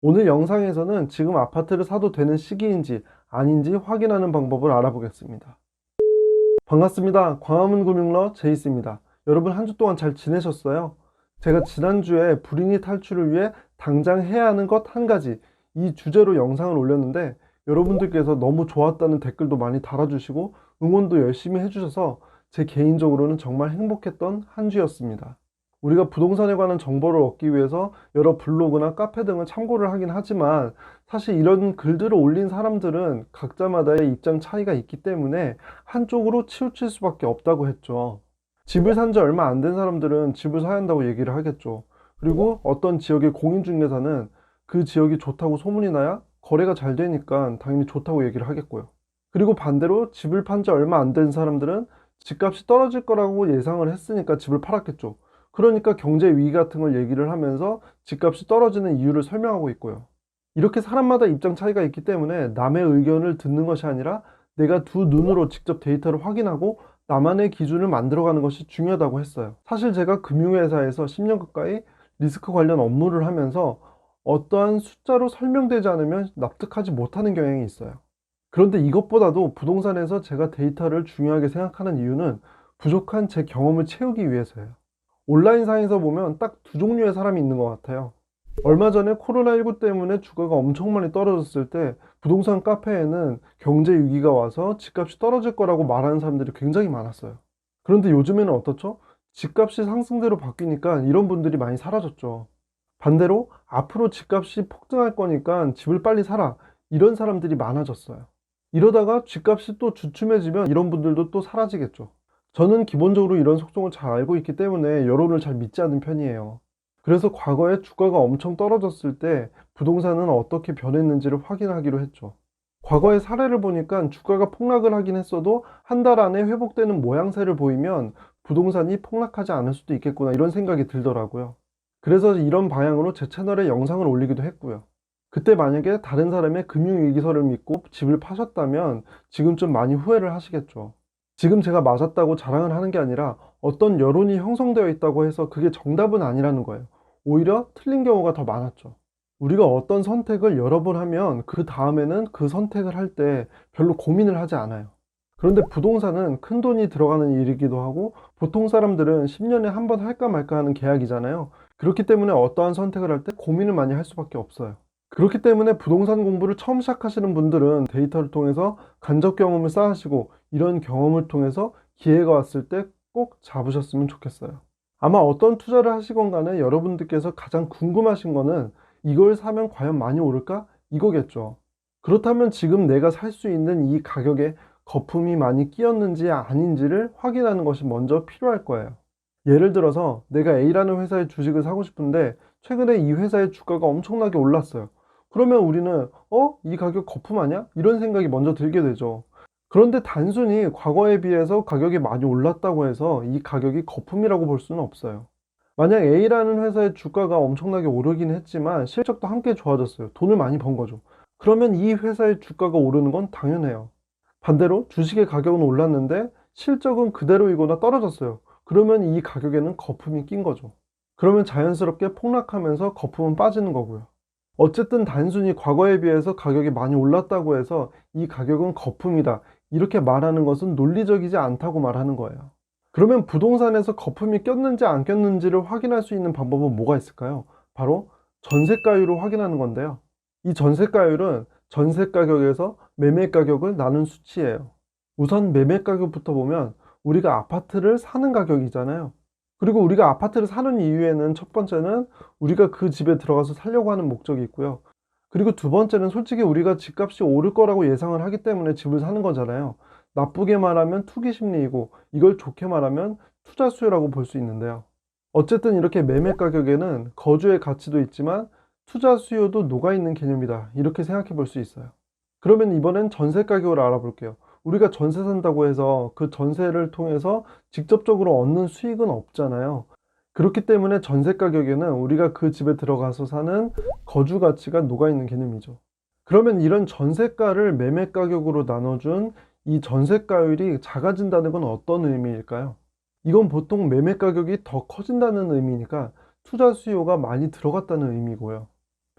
오늘 영상에서는 지금 아파트를 사도 되는 시기인지 아닌지 확인하는 방법을 알아보겠습니다. 반갑습니다. 광화문 금융러 제이스입니다. 여러분 한 주 동안 잘 지내셨어요? 제가 지난주에 불이익 탈출을 위해 당장 해야 하는 것 한 가지, 이 주제로 영상을 올렸는데 여러분들께서 너무 좋았다는 댓글도 많이 달아주시고 응원도 열심히 해주셔서 제 개인적으로는 정말 행복했던 한 주였습니다. 우리가 부동산에 관한 정보를 얻기 위해서 여러 블로그나 카페 등을 참고를 하긴 하지만 사실 이런 글들을 올린 사람들은 각자마다의 입장 차이가 있기 때문에 한쪽으로 치우칠 수밖에 없다고 했죠. 집을 산 지 얼마 안 된 사람들은 집을 사야 한다고 얘기를 하겠죠. 그리고 어떤 지역의 공인중개사는 그 지역이 좋다고 소문이 나야 거래가 잘 되니까 당연히 좋다고 얘기를 하겠고요. 그리고 반대로 집을 판 지 얼마 안 된 사람들은 집값이 떨어질 거라고 예상을 했으니까 집을 팔았겠죠. 그러니까 경제 위기 같은 걸 얘기를 하면서 집값이 떨어지는 이유를 설명하고 있고요. 이렇게 사람마다 입장 차이가 있기 때문에 남의 의견을 듣는 것이 아니라 내가 두 눈으로 직접 데이터를 확인하고 나만의 기준을 만들어가는 것이 중요하다고 했어요. 사실 제가 금융회사에서 10년 가까이 리스크 관련 업무를 하면서 어떠한 숫자로 설명되지 않으면 납득하지 못하는 경향이 있어요. 그런데 이것보다도 부동산에서 제가 데이터를 중요하게 생각하는 이유는 부족한 제 경험을 채우기 위해서예요. 온라인상에서 보면 딱 두 종류의 사람이 있는 것 같아요. 얼마 전에 코로나19 때문에 주가가 엄청 많이 떨어졌을 때 부동산 카페에는 경제 위기가 와서 집값이 떨어질 거라고 말하는 사람들이 굉장히 많았어요. 그런데 요즘에는 어떻죠? 집값이 상승대로 바뀌니까 이런 분들이 많이 사라졌죠. 반대로 앞으로 집값이 폭등할 거니까 집을 빨리 사라, 이런 사람들이 많아졌어요. 이러다가 집값이 또 주춤해지면 이런 분들도 또 사라지겠죠. 저는 기본적으로 이런 속성을 잘 알고 있기 때문에 여론을 잘 믿지 않는 편이에요. 그래서 과거에 주가가 엄청 떨어졌을 때 부동산은 어떻게 변했는지를 확인하기로 했죠. 과거의 사례를 보니까 주가가 폭락을 하긴 했어도 한 달 안에 회복되는 모양새를 보이면 부동산이 폭락하지 않을 수도 있겠구나, 이런 생각이 들더라고요. 그래서 이런 방향으로 제 채널에 영상을 올리기도 했고요. 그때 만약에 다른 사람의 금융위기설을 믿고 집을 파셨다면 지금쯤 많이 후회를 하시겠죠. 지금 제가 맞았다고 자랑을 하는 게 아니라 어떤 여론이 형성되어 있다고 해서 그게 정답은 아니라는 거예요. 오히려 틀린 경우가 더 많았죠. 우리가 어떤 선택을 여러 번 하면 그 다음에는 그 선택을 할 때 별로 고민을 하지 않아요. 그런데 부동산은 큰 돈이 들어가는 일이기도 하고 보통 사람들은 10년에 한 번 할까 말까 하는 계약이잖아요. 그렇기 때문에 어떠한 선택을 할 때 고민을 많이 할 수밖에 없어요. 그렇기 때문에 부동산 공부를 처음 시작하시는 분들은 데이터를 통해서 간접 경험을 쌓으시고 이런 경험을 통해서 기회가 왔을 때 꼭 잡으셨으면 좋겠어요. 아마 어떤 투자를 하시건 간에 여러분들께서 가장 궁금하신 거는 이걸 사면 과연 많이 오를까? 이거겠죠. 그렇다면 지금 내가 살 수 있는 이 가격에 거품이 많이 끼었는지 아닌지를 확인하는 것이 먼저 필요할 거예요. 예를 들어서 내가 A라는 회사의 주식을 사고 싶은데 최근에 이 회사의 주가가 엄청나게 올랐어요. 그러면 우리는 이 가격 거품 아니야? 이런 생각이 먼저 들게 되죠. 그런데 단순히 과거에 비해서 가격이 많이 올랐다고 해서 이 가격이 거품이라고 볼 수는 없어요. 만약 A라는 회사의 주가가 엄청나게 오르긴 했지만 실적도 함께 좋아졌어요. 돈을 많이 번 거죠. 그러면 이 회사의 주가가 오르는 건 당연해요. 반대로 주식의 가격은 올랐는데 실적은 그대로이거나 떨어졌어요. 그러면 이 가격에는 거품이 낀 거죠. 그러면 자연스럽게 폭락하면서 거품은 빠지는 거고요. 어쨌든 단순히 과거에 비해서 가격이 많이 올랐다고 해서 이 가격은 거품이다, 이렇게 말하는 것은 논리적이지 않다고 말하는 거예요. 그러면 부동산에서 거품이 꼈는지 안 꼈는지를 확인할 수 있는 방법은 뭐가 있을까요? 바로 전세가율로 확인하는 건데요. 이 전세가율은 전세 가격에서 매매 가격을 나눈 수치예요. 우선 매매 가격부터 보면 우리가 아파트를 사는 가격이잖아요. 그리고 우리가 아파트를 사는 이유에는 첫 번째는 우리가 그 집에 들어가서 살려고 하는 목적이 있고요. 그리고 두 번째는 솔직히 우리가 집값이 오를 거라고 예상을 하기 때문에 집을 사는 거잖아요. 나쁘게 말하면 투기 심리이고 이걸 좋게 말하면 투자 수요라고 볼 수 있는데요. 어쨌든 이렇게 매매 가격에는 거주의 가치도 있지만 투자 수요도 녹아있는 개념이다, 이렇게 생각해 볼 수 있어요. 그러면 이번엔 전세 가격을 알아볼게요. 우리가 전세 산다고 해서 그 전세를 통해서 직접적으로 얻는 수익은 없잖아요. 그렇기 때문에 전세 가격에는 우리가 그 집에 들어가서 사는 거주 가치가 녹아있는 개념이죠. 그러면 이런 전세가를 매매 가격으로 나눠준 이 전세가율이 작아진다는 건 어떤 의미일까요? 이건 보통 매매 가격이 더 커진다는 의미니까 투자 수요가 많이 들어갔다는 의미고요.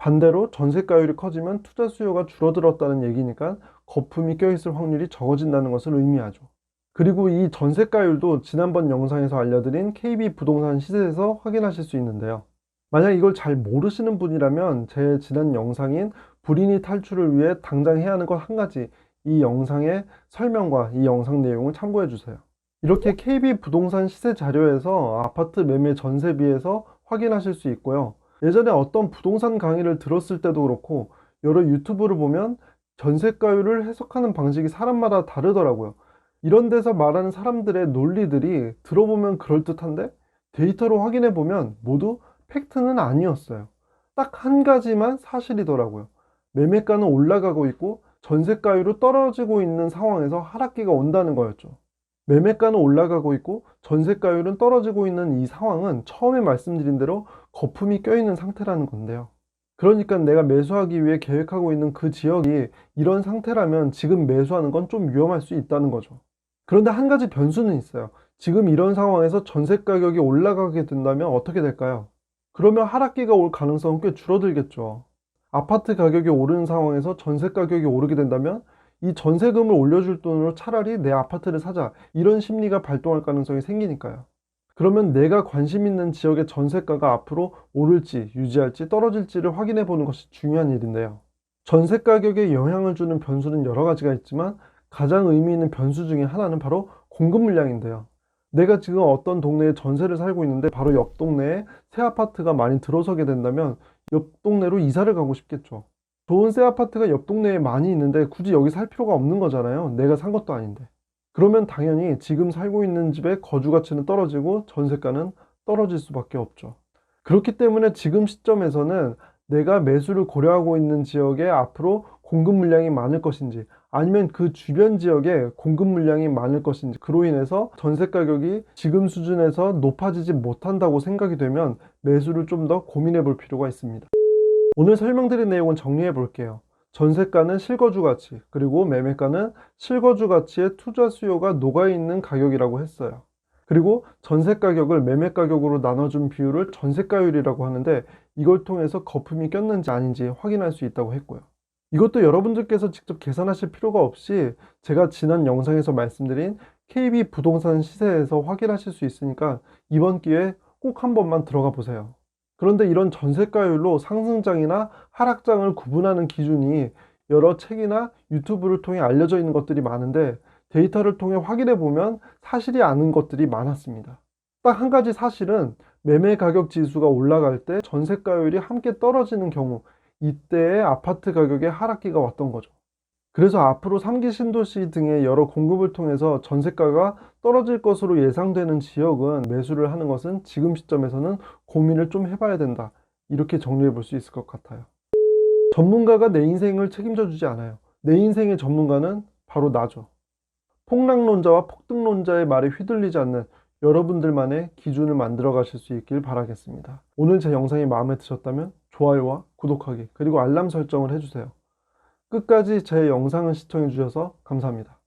반대로 전세가율이 커지면 투자 수요가 줄어들었다는 얘기니까 거품이 껴있을 확률이 적어진다는 것을 의미하죠. 그리고 이 전세가율도 지난번 영상에서 알려드린 KB 부동산 시세에서 확인하실 수 있는데요. 만약 이걸 잘 모르시는 분이라면 제 지난 영상인 불이익 탈출을 위해 당장 해야 하는 것 한 가지, 이 영상의 설명과 이 영상 내용을 참고해 주세요. 이렇게 KB 부동산 시세 자료에서 아파트 매매 전세비에서 확인하실 수 있고요. 예전에 어떤 부동산 강의를 들었을 때도 그렇고 여러 유튜브를 보면 전세가율을 해석하는 방식이 사람마다 다르더라고요. 이런 데서 말하는 사람들의 논리들이 들어보면 그럴듯한데 데이터로 확인해 보면 모두 팩트는 아니었어요. 딱 한 가지만 사실이더라고요. 매매가는 올라가고 있고 전세가율은 떨어지고 있는 상황에서 하락기가 온다는 거였죠. 매매가는 올라가고 있고 전세가율은 떨어지고 있는 이 상황은 처음에 말씀드린 대로 거품이 껴있는 상태라는 건데요. 그러니까 내가 매수하기 위해 계획하고 있는 그 지역이 이런 상태라면 지금 매수하는 건 좀 위험할 수 있다는 거죠. 그런데 한 가지 변수는 있어요. 지금 이런 상황에서 전세 가격이 올라가게 된다면 어떻게 될까요? 그러면 하락기가 올 가능성은 꽤 줄어들겠죠. 아파트 가격이 오르는 상황에서 전세 가격이 오르게 된다면 이 전세금을 올려줄 돈으로 차라리 내 아파트를 사자, 이런 심리가 발동할 가능성이 생기니까요. 그러면 내가 관심 있는 지역의 전세가가 앞으로 오를지 유지할지 떨어질지를 확인해 보는 것이 중요한 일인데요. 전세 가격에 영향을 주는 변수는 여러 가지가 있지만 가장 의미 있는 변수 중에 하나는 바로 공급 물량인데요. 내가 지금 어떤 동네에 전세를 살고 있는데 바로 옆 동네에 새 아파트가 많이 들어서게 된다면 옆 동네로 이사를 가고 싶겠죠. 좋은 새 아파트가 옆 동네에 많이 있는데 굳이 여기 살 필요가 없는 거잖아요. 내가 산 것도 아닌데. 그러면 당연히 지금 살고 있는 집의 거주 가치는 떨어지고 전세가는 떨어질 수밖에 없죠. 그렇기 때문에 지금 시점에서는 내가 매수를 고려하고 있는 지역에 앞으로 공급 물량이 많을 것인지 아니면 그 주변 지역에 공급 물량이 많을 것인지, 그로 인해서 전세 가격이 지금 수준에서 높아지지 못한다고 생각이 되면 매수를 좀 더 고민해 볼 필요가 있습니다. 오늘 설명드린 내용은 정리해 볼게요. 전세가는 실거주 가치, 그리고 매매가는 실거주 가치에 투자 수요가 녹아있는 가격이라고 했어요. 그리고 전세 가격을 매매 가격으로 나눠준 비율을 전세가율이라고 하는데 이걸 통해서 거품이 꼈는지 아닌지 확인할 수 있다고 했고요. 이것도 여러분들께서 직접 계산하실 필요가 없이 제가 지난 영상에서 말씀드린 KB 부동산 시세에서 확인하실 수 있으니까 이번 기회에 꼭 한 번만 들어가 보세요. 그런데 이런 전세가율로 상승장이나 하락장을 구분하는 기준이 여러 책이나 유튜브를 통해 알려져 있는 것들이 많은데 데이터를 통해 확인해 보면 사실이 아닌 것들이 많았습니다. 딱 한 가지 사실은 매매 가격 지수가 올라갈 때 전세가율이 함께 떨어지는 경우, 이때에 아파트 가격의 하락기가 왔던 거죠. 그래서 앞으로 3기 신도시 등의 여러 공급을 통해서 전세가가 떨어질 것으로 예상되는 지역은 매수를 하는 것은 지금 시점에서는 고민을 좀 해봐야 된다, 이렇게 정리해 볼 수 있을 것 같아요. 전문가가 내 인생을 책임져 주지 않아요. 내 인생의 전문가는 바로 나죠. 폭락론자와 폭등론자의 말에 휘둘리지 않는 여러분들만의 기준을 만들어 가실 수 있길 바라겠습니다. 오늘 제 영상이 마음에 드셨다면 좋아요와 구독하기, 그리고 알람 설정을 해주세요. 끝까지 제 영상을 시청해 주셔서 감사합니다.